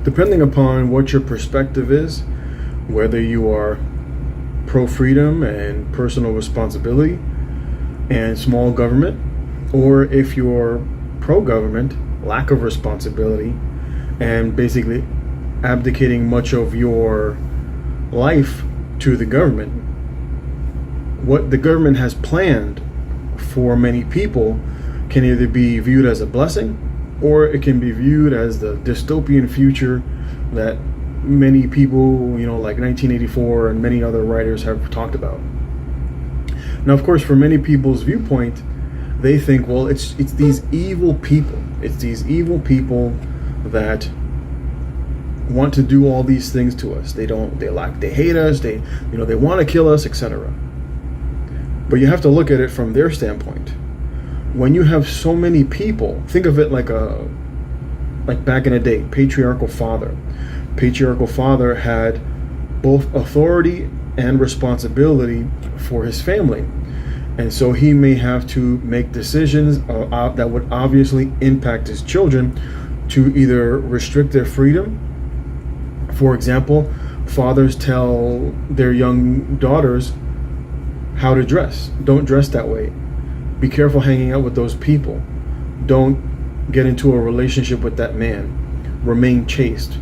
depending upon what your perspective is, whether you are pro-freedom and personal responsibility and small government, or if you're pro-government, lack of responsibility, and basically abdicating much of your life to the government. What the government has planned for many people can either be viewed as a blessing, or it can be viewed as the dystopian future that many people, like 1984 and many other writers have talked about. Now, of course, for many people's viewpoint, they think, well, it's these evil people. It's these evil people that want to do all these things to us. They hate us. They want to kill us, etc. But you have to look at it from their standpoint. When you have so many people, think of it like back in the day, patriarchal father. Patriarchal father had both authority and responsibility for his family. And so he may have to make decisions that would obviously impact his children to either restrict their freedom. For example, fathers tell their young daughters how to dress. Don't dress that way. Be careful hanging out with those people. Don't get into a relationship with that man. Remain chaste.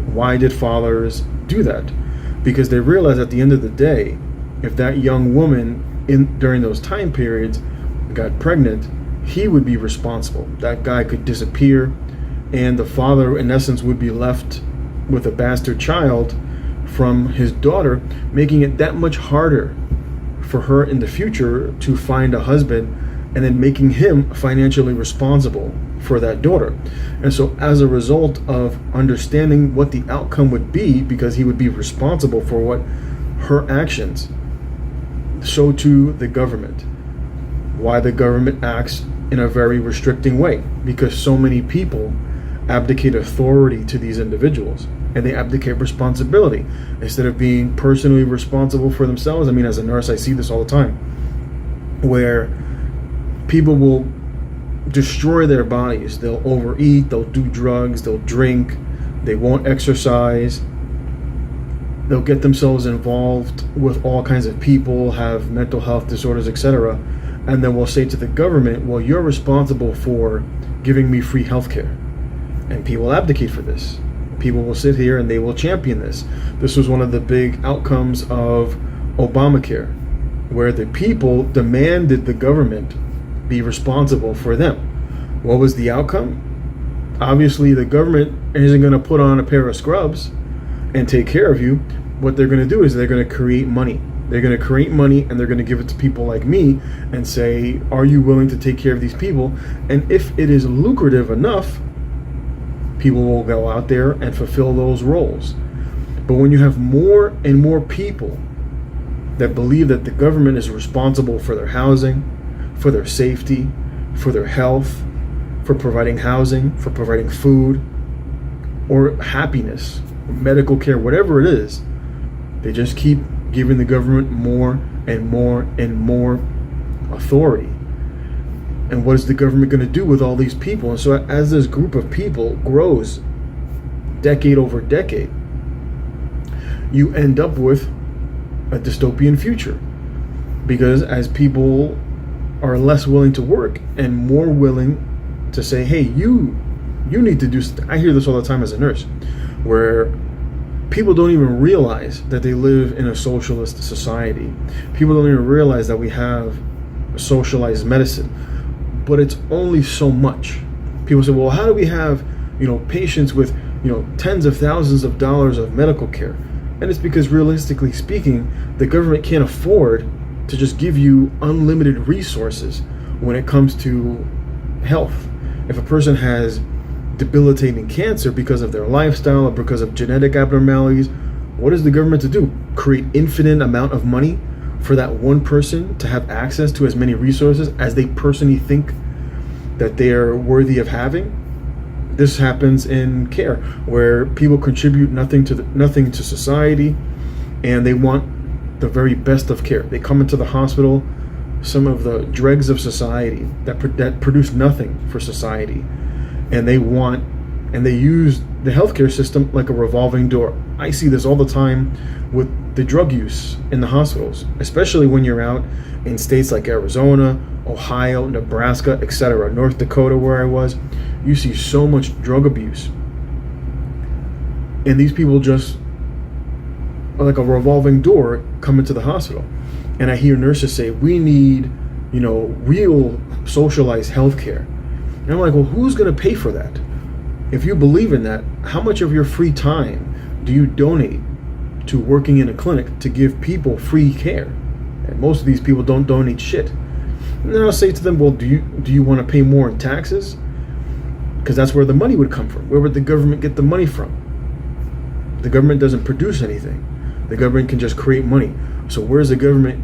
Why did fathers do that? Because they realized at the end of the day, if that young woman during those time periods got pregnant, he would be responsible. That guy could disappear, and the father, in essence, would be left with a bastard child from his daughter, making it that much harder for her in the future to find a husband, and then making him financially responsible for that daughter. And so as a result of understanding what the outcome would be, because he would be responsible for what her actions, so too the government. Why the government acts in a very restricting way, because so many people abdicate authority to these individuals, and they abdicate responsibility instead of being personally responsible for themselves. I mean, as a nurse, I see this all the time, where people will destroy their bodies. They'll overeat, they'll do drugs, they'll drink, they won't exercise, they'll get themselves involved with all kinds of people, have mental health disorders, etc. And then we'll say to the government, well, you're responsible for giving me free healthcare. And people abdicate for this. People will sit here and they will champion this. This was one of the big outcomes of Obamacare, where the people demanded the government be responsible for them. What was the outcome? Obviously, the government isn't going to put on a pair of scrubs and take care of you. What they're going to do is they're going to create money. They're going to create money, and they're going to give it to people like me and say, are you willing to take care of these people? And if it is lucrative enough, people will go out there and fulfill those roles. But when you have more and more people that believe that the government is responsible for their housing, for their safety, for their health, for providing housing, for providing food, or happiness, medical care, whatever it is, they just keep giving the government more and more and more authority. And what is the government going to do with all these people? And so as this group of people grows decade over decade, you end up with a dystopian future. Because as people are less willing to work and more willing to say, hey, you need to do, I hear this all the time as a nurse, where people don't even realize that they live in a socialist society. People don't even realize that we have socialized medicine. But it's only so much. People say, well, how do we have, patients with, tens of thousands of dollars of medical care? And it's because realistically speaking, the government can't afford to just give you unlimited resources when it comes to health. If a person has debilitating cancer because of their lifestyle or because of genetic abnormalities, what is the government to do? Create infinite amount of money for that one person to have access to as many resources as they personally think that they are worthy of having? This happens in care, where people contribute nothing to society, and they want the very best of care. They come into the hospital, some of the dregs of society that produce nothing for society, and they want And they use the healthcare system like a revolving door. I see this all the time with the drug use in the hospitals, especially when you're out in states like Arizona, Ohio, Nebraska, etc., North Dakota, where I was. You see so much drug abuse. And these people just are like a revolving door come into the hospital. And I hear nurses say, we need, real socialized healthcare. And I'm like, well, who's going to pay for that? If you believe in that, how much of your free time do you donate to working in a clinic to give people free care? And most of these people don't donate shit. And then I'll say to them, well, do you want to pay more in taxes? Because that's where the money would come from. Where would the government get the money from? The government doesn't produce anything. The government can just create money. So where's the government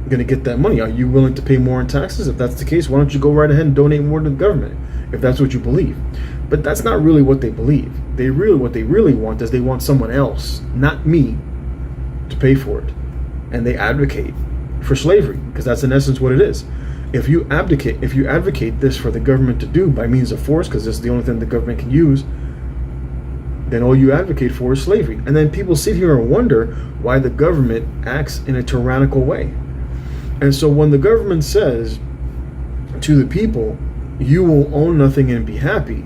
going to get that money? Are you willing to pay more in taxes? If that's the case, why don't you go right ahead and donate more to the government, if that's what you believe? But that's not really what they believe. What they really want is they want someone else, not me, to pay for it. And they advocate for slavery, because that's in essence what it is. If you advocate this for the government to do by means of force, because this is the only thing the government can use, then all you advocate for is slavery. And then people sit here and wonder why the government acts in a tyrannical way. And so when the government says to the people, you will own nothing and be happy,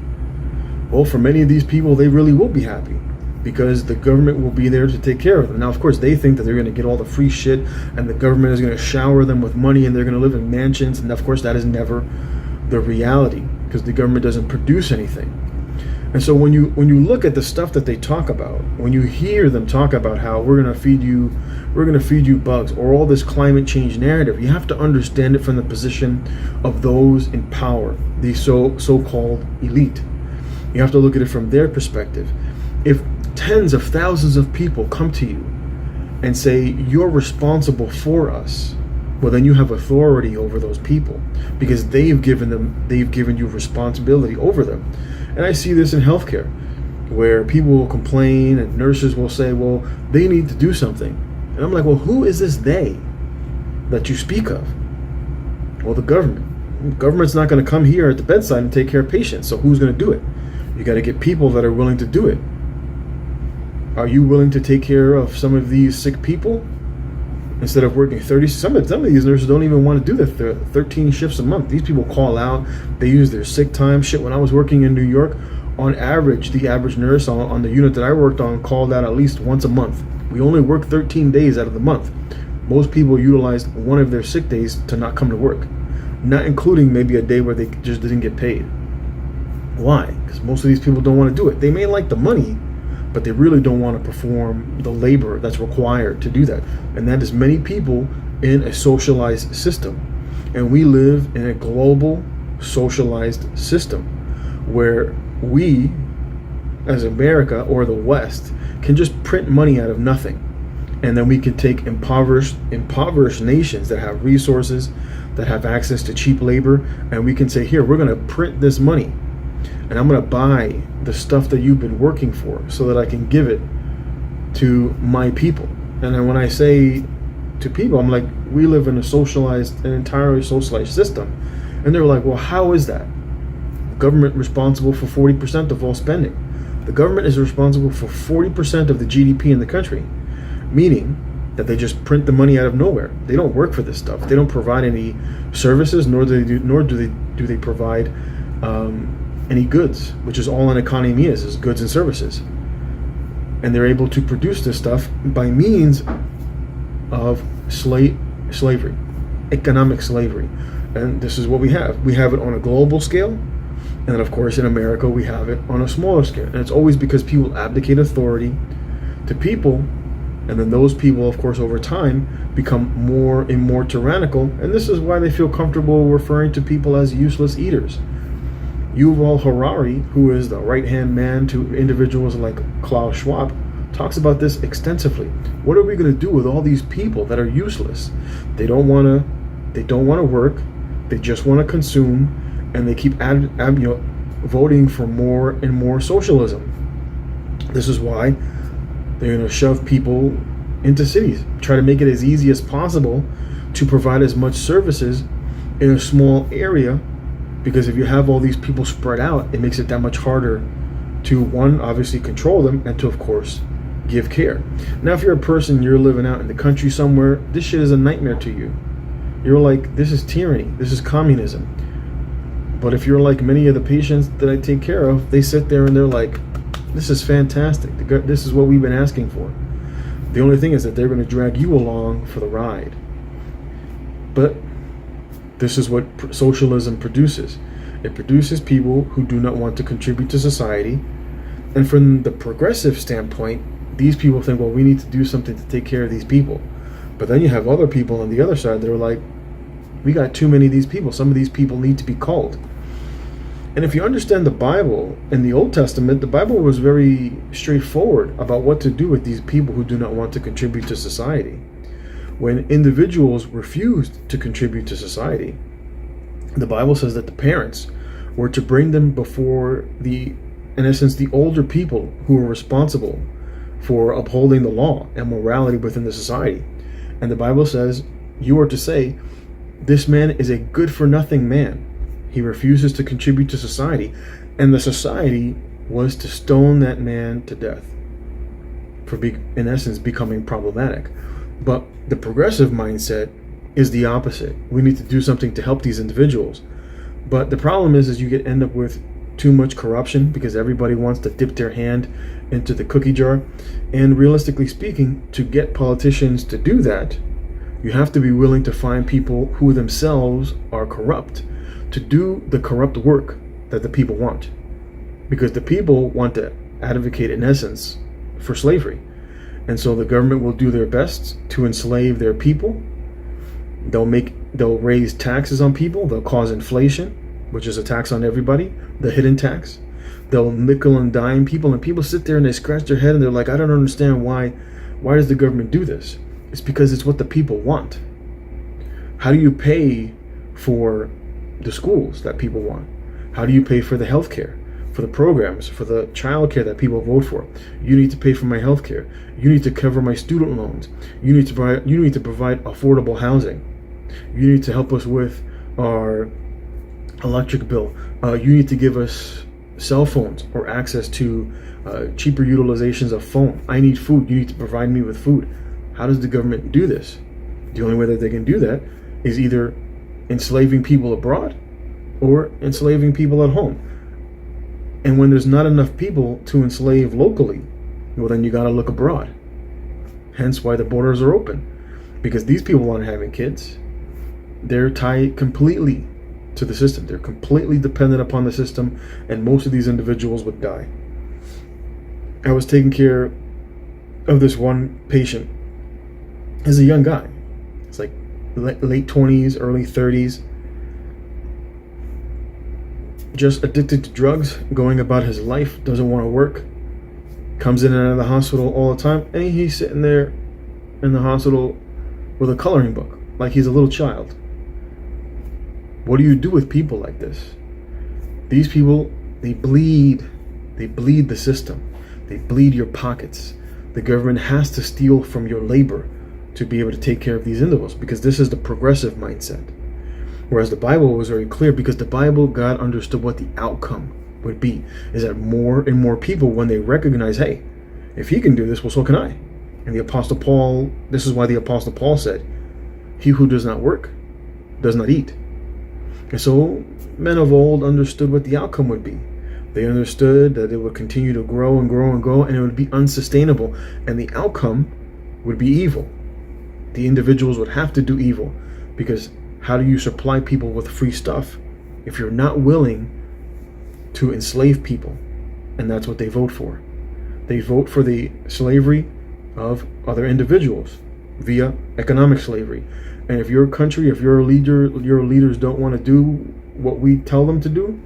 well, for many of these people, they really will be happy, because the government will be there to take care of them. Now, of course, they think that they're going to get all the free shit, and the government is going to shower them with money, and they're going to live in mansions. And of course, that is never the reality, because the government doesn't produce anything. And so when you look at the stuff that they talk about, when you hear them talk about how we're going to feed you bugs, or all this climate change narrative, you have to understand it from the position of those in power, the so-called elite. You have to look at it from their perspective. If tens of thousands of people come to you and say, you're responsible for us, well, then you have authority over those people, because they've given you responsibility over them. And I see this in healthcare, where people will complain and nurses will say, well, they need to do something. And I'm like, well, who is this they that you speak of? Well, the government. The government's not going to come here at the bedside and take care of patients. So who's going to do it? You got to get people that are willing to do it. Are you willing to take care of some of these sick people instead of working 30? Some of these nurses don't even want to do the 13 shifts a month. These people call out. They use their sick time. Shit, when I was working in New York, on average, the average nurse on the unit that I worked on called out at least once a month. We only work 13 days out of the month. Most people utilized one of their sick days to not come to work, not including maybe a day where they just didn't get paid. Why? Because most of these people don't want to do it. They may like the money, but they really don't want to perform the labor that's required to do that. And that is many people in a socialized system. And we live in a global socialized system where we, as America or the West, can just print money out of nothing. And then we can take impoverished nations that have resources, that have access to cheap labor, and we can say, here, we're going to print this money, and I'm going to buy the stuff that you've been working for so that I can give it to my people. And then when I say to people, I'm like, we live in an entirely socialized system. And they're like, well, how is that? Government responsible for 40% of all spending. The government is responsible for 40% of the GDP in the country, meaning that they just print the money out of nowhere. They don't work for this stuff. They don't provide any services, nor do they provide any goods, which is all an economy is goods and services. And they're able to produce this stuff by means of slavery, economic slavery. And this is what we have. We have it on a global scale, and then of course in America we have it on a smaller scale. And it's always because people abdicate authority to people, and then those people, of course, over time become more and more tyrannical. And this is why they feel comfortable referring to people as useless eaters. Yuval Harari, who is the right-hand man to individuals like Klaus Schwab, talks about this extensively. What are we going to do with all these people that are useless? They don't want to work. They just want to consume, and they keep voting for more and more socialism. This is why they're going to shove people into cities, try to make it as easy as possible to provide as much services in a small area. Because if you have all these people spread out, it makes it that much harder to, one, obviously control them, and to, of course, give care. Now, if you're a person, you're living out in the country somewhere, this shit is a nightmare to you. You're like, this is tyranny, this is communism. But if you're like many of the patients that I take care of, they sit there and they're like, this is fantastic. This is what we've been asking for. The only thing is that they're going to drag you along for the ride. But this is what socialism produces. It produces people who do not want to contribute to society. And from the progressive standpoint, these people think, well, we need to do something to take care of these people. But then you have other people on the other side that are like, we got too many of these people. Some of these people need to be culled. And if you understand the Bible, in the Old Testament, the Bible was very straightforward about what to do with these people who do not want to contribute to society. When individuals refused to contribute to society, the Bible says that the parents were to bring them before in essence, the older people who were responsible for upholding the law and morality within the society. And the Bible says, you are to say, this man is a good-for-nothing man. He refuses to contribute to society. And the society was to stone that man to death for, in essence, becoming problematic. But the progressive mindset is the opposite. We need to do something to help these individuals. But the problem is you end up with too much corruption because everybody wants to dip their hand into the cookie jar. And realistically speaking, to get politicians to do that, you have to be willing to find people who themselves are corrupt to do the corrupt work that the people want. Because the people want to advocate, in essence, for slavery. And so the government will do their best to enslave their people. They'll raise taxes on people. They'll cause inflation, which is a tax on everybody, the hidden tax. They'll nickel and dime people, and people sit there and they scratch their head and they're like, I don't understand why does the government do this? It's because it's what the people want. How do you pay for the schools that people want? How do you pay for the health care, for the programs, for the child care that people vote for? You need to pay for my health care. You need to cover my student loans. You need to provide affordable housing. You need to help us with our electric bill. You need to give us cell phones or access to cheaper utilizations of phone. I need food. You need to provide me with food. How does the government do this? The only way that they can do that is either enslaving people abroad or enslaving people at home. And when there's not enough people to enslave locally, well, then you got to look abroad. Hence why the borders are open. Because these people aren't having kids. They're tied completely to the system. They're completely dependent upon the system, and most of these individuals would die. I was taking care of this one patient. He's a young guy. It's like late 20s, early 30s. Just addicted to drugs, going about his life, doesn't want to work. Comes in and out of the hospital all the time, and he's sitting there in the hospital with a coloring book, like he's a little child. What do you do with people like this? These people, they bleed the system. They bleed your pockets. The government has to steal from your labor to be able to take care of these individuals, because this is the progressive mindset. Whereas the Bible was very clear, because the Bible, God understood what the outcome would be, is that more and more people, when they recognize, hey, if he can do this, well, so can I. And the Apostle Paul, this is why the Apostle Paul said, he who does not work does not eat. And so men of old understood what the outcome would be. They understood that it would continue to grow and grow and grow, and it would be unsustainable. And the outcome would be evil. The individuals would have to do evil, because how do you supply people with free stuff if you're not willing to enslave people? And that's what they vote for. They vote for the slavery of other individuals via economic slavery. And if your country, if your leaders don't want to do what we tell them to do,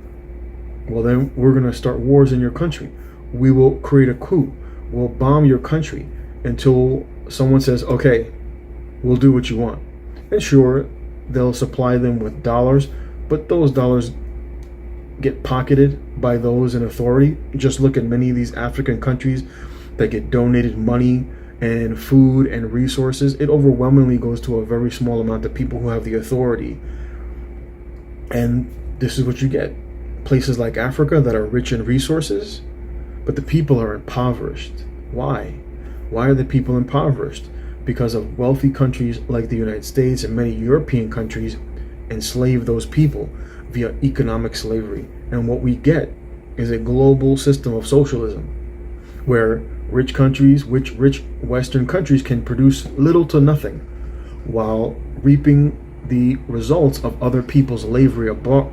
well, then we're going to start wars in your country. We will create a coup. We'll bomb your country until someone says, okay, we'll do what you want. And sure, they'll supply them with dollars, but those dollars get pocketed by those in authority. Just look at many of these African countries that get donated money and food and resources. It overwhelmingly goes to a very small amount of people who have the authority. And this is what you get. Places like Africa that are rich in resources, But the people are impoverished. Why? Why are the people impoverished? Because of wealthy countries like the United States and many European countries enslave those people via economic slavery. And what we get is a global system of socialism where rich countries, rich Western countries can produce little to nothing while reaping the results of other people's labor abroad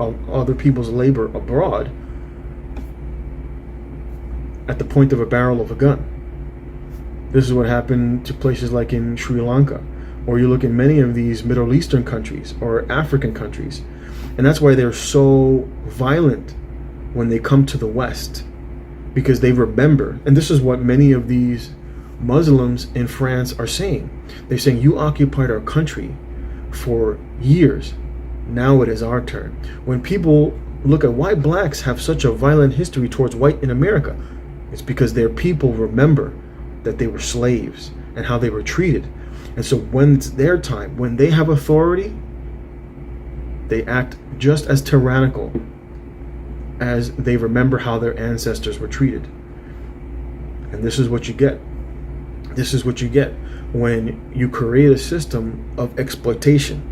at the point of a barrel of a gun. This is what happened to places like in Sri Lanka, or you look at many of these Middle Eastern countries or African countries. And that's why they're so violent when they come to the West, because they remember, and this is what many of these Muslims in France are saying. They're saying, you occupied our country for years. Now it is our turn. When people look at why blacks have such a violent history towards white in America, it's because their people remember that they were slaves and how they were treated. And so when it's their time, when they have authority, they act just as tyrannical as they remember how their ancestors were treated. And this is what you get. This is what you get when you create a system of exploitation.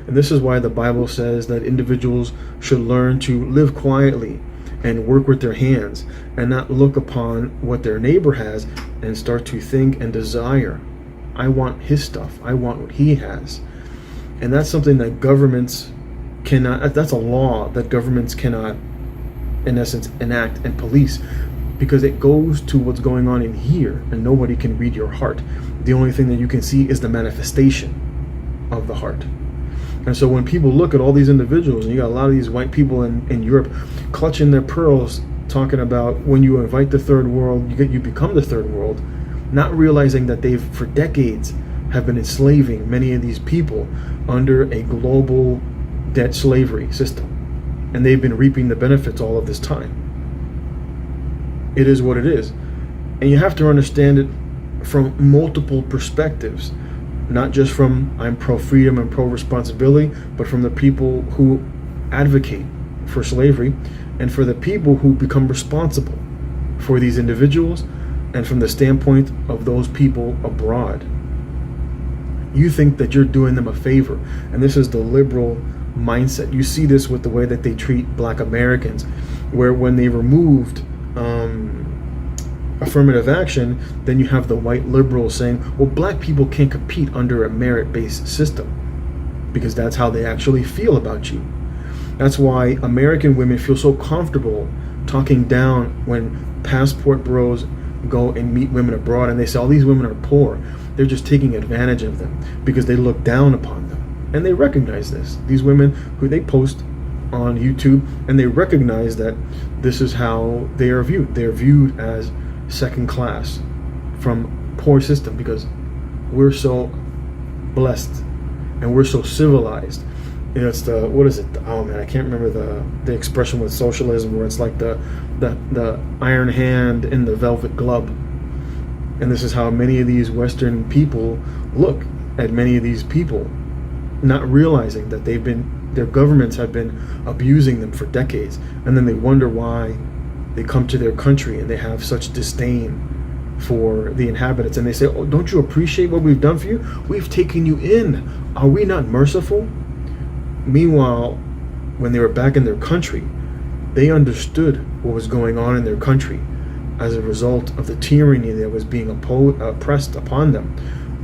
And this is why the Bible says that individuals should learn to live quietly and work with their hands and not look upon what their neighbor has and start to think and desire, I want his stuff, I want what he has. And that's something that governments cannot, that's a law that governments cannot, in essence, enact and police, because it goes to what's going on in here, and nobody can read your heart. The only thing that you can see is the manifestation of the heart. And so when people look at all these individuals, and you got a lot of these white people in Europe clutching their pearls, talking about when you invite the third world, you become the third world, not realizing that they've for decades have been enslaving many of these people under a global debt slavery system, and they've been reaping the benefits all of this time. It is what it is, and you have to understand it from multiple perspectives, not just from I'm pro-freedom and pro-responsibility, but from the people who advocate for slavery and for the people who become responsible for these individuals, and from the standpoint of those people abroad. You think that you're doing them a favor, and this is the liberal mindset. You see this with the way that they treat black Americans, where when they removed affirmative action, then you have the white liberals saying, well, black people can't compete under a merit-based system, because that's how they actually feel about you. That's why American women feel so comfortable talking down when passport bros go and meet women abroad, and they say, oh, these women are poor. They're just taking advantage of them because they look down upon them. And they recognize this. These women who they post on YouTube, and they recognize that this is how they are viewed. They're viewed as second class from poor system, because we're so blessed and we're so civilized. You know, it's the, what is it? Oh man, I can't remember the expression with socialism, where it's like the iron hand in the velvet glove. And this is how many of these Western people look at many of these people, not realizing that their governments have been abusing them for decades, and then they wonder why they come to their country and they have such disdain for the inhabitants, and they say, oh, don't you appreciate what we've done for you? We've taken you in. Are we not merciful? Meanwhile, when they were back in their country, they understood what was going on in their country as a result of the tyranny that was being oppressed upon them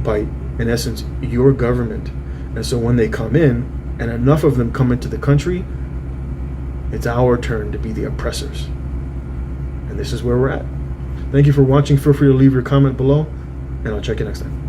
by, in essence, your government. And so when they come in, and enough of them come into the country, it's our turn to be the oppressors. And this is where we're at. Thank you for watching. Feel free to leave your comment below, and I'll check you next time.